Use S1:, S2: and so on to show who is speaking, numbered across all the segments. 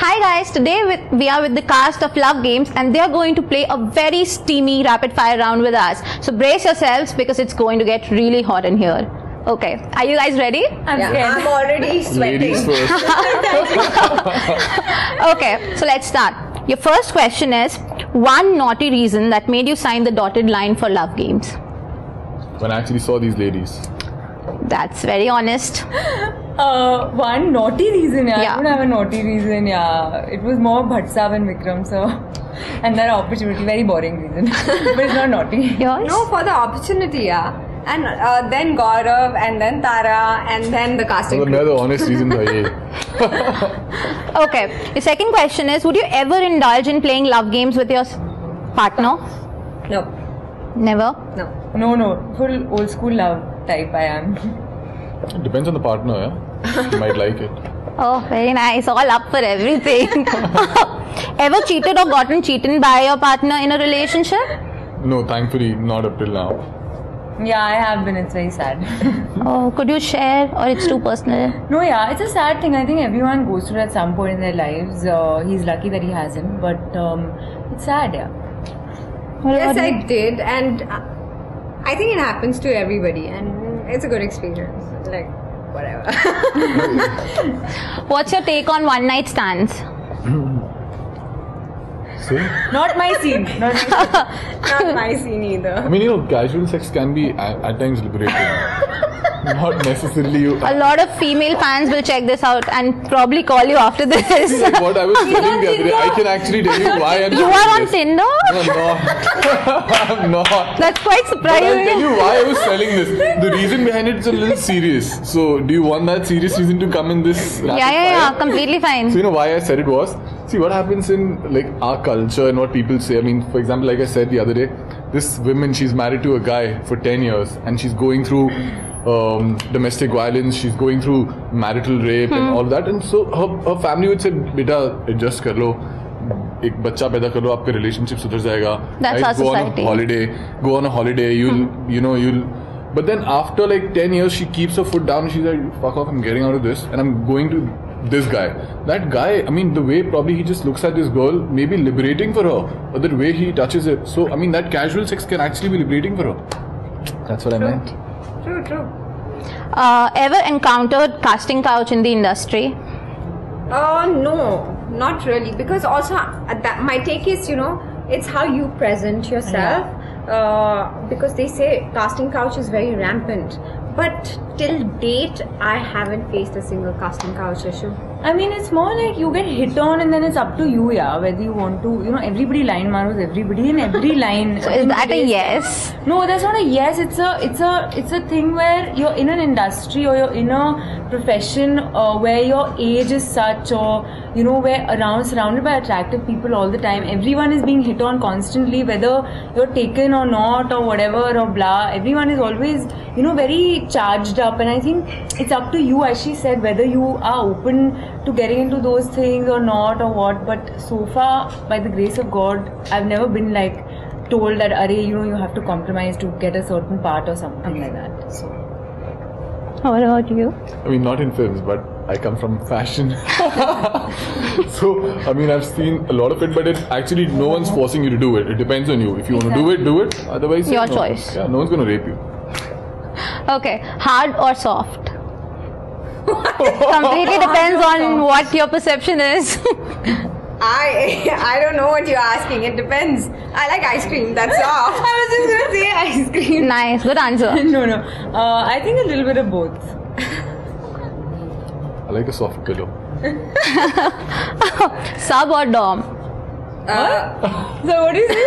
S1: Hi guys, today we are with the cast of Love Games and they are going to play a very steamy rapid fire round with us. So brace yourselves because it's going to get really hot in here. Okay, are you guys ready?
S2: I'm already sweating.
S3: Ladies first.
S1: Okay, so let's start. Your first question is, one naughty reason that made you sign the dotted line for Love Games.
S3: When I actually saw these ladies.
S1: That's very honest.
S2: One naughty reason,
S1: Yeah.
S2: I don't have a naughty reason, It was more Bhatt and Vikram, so. And that opportunity, very boring reason. But it's not naughty.
S1: Yours?
S4: No, for the opportunity, And then Gaurav, and then Tara, and then the casting
S3: मतलब
S4: crew.
S3: मैं तो honest reason था ये.
S1: Okay, your second question is, would you ever indulge in playing love games with your partner?
S4: No,
S1: Never?
S4: no.
S2: No, full old school love type I am.
S3: It depends on the partner, yeah. You might like it.
S1: Oh, very nice. All up for everything. Ever cheated or gotten cheated by your partner in a relationship?
S3: No, thankfully not up till now.
S2: Yeah, I have been, it's very sad.
S1: Oh, could you share or it's too personal?
S2: No, it's a sad thing. I think everyone goes through at some point in their lives. He's lucky that he hasn't, but it's sad,
S1: What
S4: Yes,
S1: about
S4: I
S1: you?
S4: did, and I think it happens to everybody, and it's a good experience. Like, whatever.
S1: What's your take on one night stands?
S3: See?
S2: Not my scene. Not my scene.
S4: Not my scene either.
S3: I mean, casual sex can be at times liberating. Not necessarily you.
S1: A lot of female fans will check this out and probably call you after this.
S3: Like what I was telling the other day, I can actually tell you why I'm
S1: You
S3: doing
S1: are on
S3: this.
S1: Tinder?
S3: No, I'm not.
S1: That's quite
S3: But I'll tell
S1: surprising.
S3: you why I was telling this. The reason behind it is a little serious. So, do you want that serious reason to come in this? rapid
S1: Yeah,
S3: fire?
S1: completely fine.
S3: So, you know why I said it was? See, what happens in like our culture and what people say. I mean, for example, like I said the other day, this woman, she's married to a guy for 10 years and she's going through domestic violence, she's going through marital rape and all that. And so her family would say, beta, adjust kar lo. एक बच्चा पैदा कर लो आपके relationship सुधर जाएगा.
S1: That's our society.
S3: Go on a holiday, you'll but then after like 10 years she keeps her foot down and she's like, fuck off, I'm getting out of this and I'm going to this guy. That guy, I mean, the way probably he just looks at this girl may be liberating for her, or the way he touches it. So I mean, that casual sex can actually be liberating for her. That's what I meant.
S4: True.
S1: Ever encountered casting couch in the industry?
S4: No, not really. Because also, my take is, it's how you present yourself. Because they say casting couch is very rampant. But till date, I haven't faced a single casting couch issue.
S2: I mean, it's more like you get hit on and then it's up to you, whether you want to, everybody line maros everybody in every line.
S1: So is that a yes?
S2: No, that's not a yes. It's a thing where you're in an industry or you're in a profession where your age is such, or we're surrounded by attractive people all the time. Everyone is being hit on constantly, whether you're taken or not or whatever or blah. Everyone is always, very charged up, and I think it's up to you, as she said, whether you are open to getting into those things or not or what. But so far, by the grace of God, I've never been like told that you have to compromise to get a certain part or something like that. So
S1: What about you?
S3: I mean, not in films, but I come from fashion. So, I mean, I've seen a lot of it, but it actually no one's forcing you to do it. It depends on you. If you want to do it, do it. Otherwise,
S1: Your
S3: no.
S1: choice.
S3: Yeah, no one's going to rape you.
S1: Okay, hard or soft? Completely depends on what your perception is.
S4: I don't know what you're asking. It depends. I like ice cream. That's all.
S2: I was just gonna say ice cream.
S1: Nice, good answer.
S2: No. I think a little bit of both.
S3: I like a soft pillow.
S1: Sub or dom?
S2: So what do you say?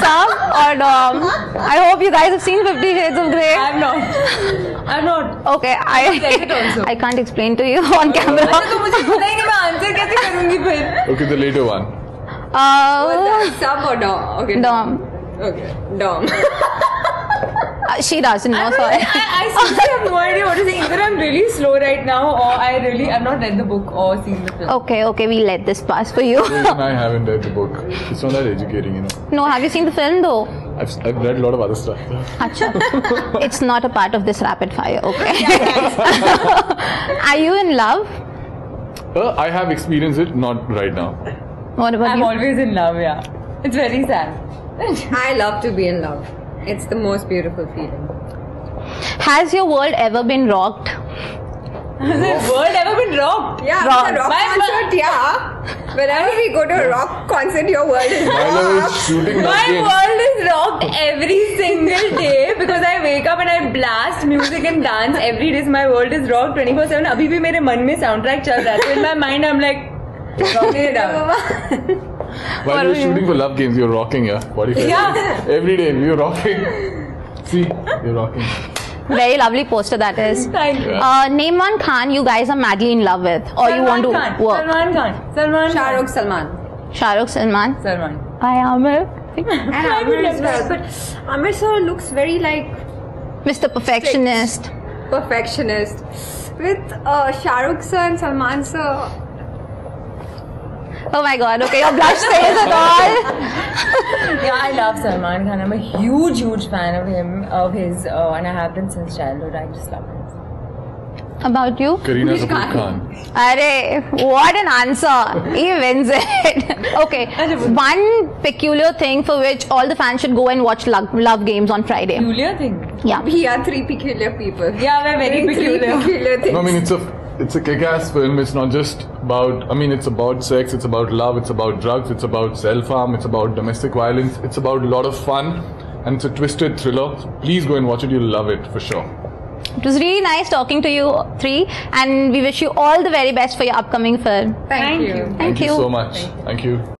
S1: Sub or dom? I hope you guys have seen 50 Shades of Grey.
S2: I'm not.
S1: Okay,
S2: like it also.
S1: I can't explain to you on camera.
S2: तो मुझे पता ही नहीं मैं answer कैसे करूँगी फिर?
S3: Okay, the later one.
S4: Sub or dom? Okay.
S1: Dom.
S4: Okay. Dom.
S1: She doesn't know, sorry.
S2: I seriously have no idea what to say. Either I'm really slow right now, or I've not read the book or seen the film.
S1: Okay, we'll let this pass for you.
S3: Even I haven't read the book. It's not that educating,
S1: No, have you seen the film though?
S3: I've read a lot of other stuff.
S1: Acha. It's not a part of this rapid fire, okay? Are you in love?
S3: I have experienced it, not right now.
S1: What about
S2: I'm
S1: you?
S2: always in love, yeah. It's very sad.
S4: I love to be in love. It's the most beautiful feeling.
S1: Has your world ever been rocked?
S2: Has the world ever been rocked?
S4: Yeah,
S1: Rock.
S4: the rock concert, yeah. Whenever we go to a rock concert, your world is
S3: Milo is
S4: rocked.
S3: shooting love
S2: My
S3: games.
S2: world is rocked every single day because I wake up and I blast music and dance every day. My world is rocked 24/7. अभी भी मेरे मन में soundtrack चल रहा है. So in my mind I'm like rocking it out.
S3: While you're shooting for love games, you're rocking, yeah. 45
S2: Yeah.
S3: Every day, you're rocking. See, you're rocking.
S1: Very lovely poster that is.
S2: Thank you.
S1: Name one Khan you guys are madly in love with, or you want to
S2: Khan.
S1: work.
S2: Salman Khan. Salman
S4: Shah
S2: Khan.
S4: Rukh, Salman.
S1: Shah Rukh, Salman.
S2: Salman.
S1: I am
S4: And Amir as well. But Amir sir looks very like
S1: Mr. Perfectionist.
S4: perfectionist. With Shah Rukh sir and Salman sir.
S1: Oh my God! Okay, your blush says it all.
S2: Yeah, I love Salman Khan. I'm a huge, huge fan of him, and I have been since childhood. I just love him.
S1: About you?
S3: Kareena Kapoor Khan.
S1: Arey, what an answer! He wins it. Okay, one peculiar thing for which all the fans should go and watch love games on Friday.
S2: Peculiar thing.
S1: Yeah.
S4: We are three peculiar people.
S2: Yeah, we're very
S4: Three
S2: peculiar.
S4: peculiar things.
S3: No, I mean, it's a kick-ass film. It's not just about, I mean, it's about sex, it's about love, it's about drugs, it's about self-harm, it's about domestic violence, it's about a lot of fun, and it's a twisted thriller. So please go and watch it, you'll love it for sure.
S1: It was really nice talking to you three, and we wish you all the very best for your upcoming film.
S4: Thank you.
S1: Thank you.
S3: So much. Thank you.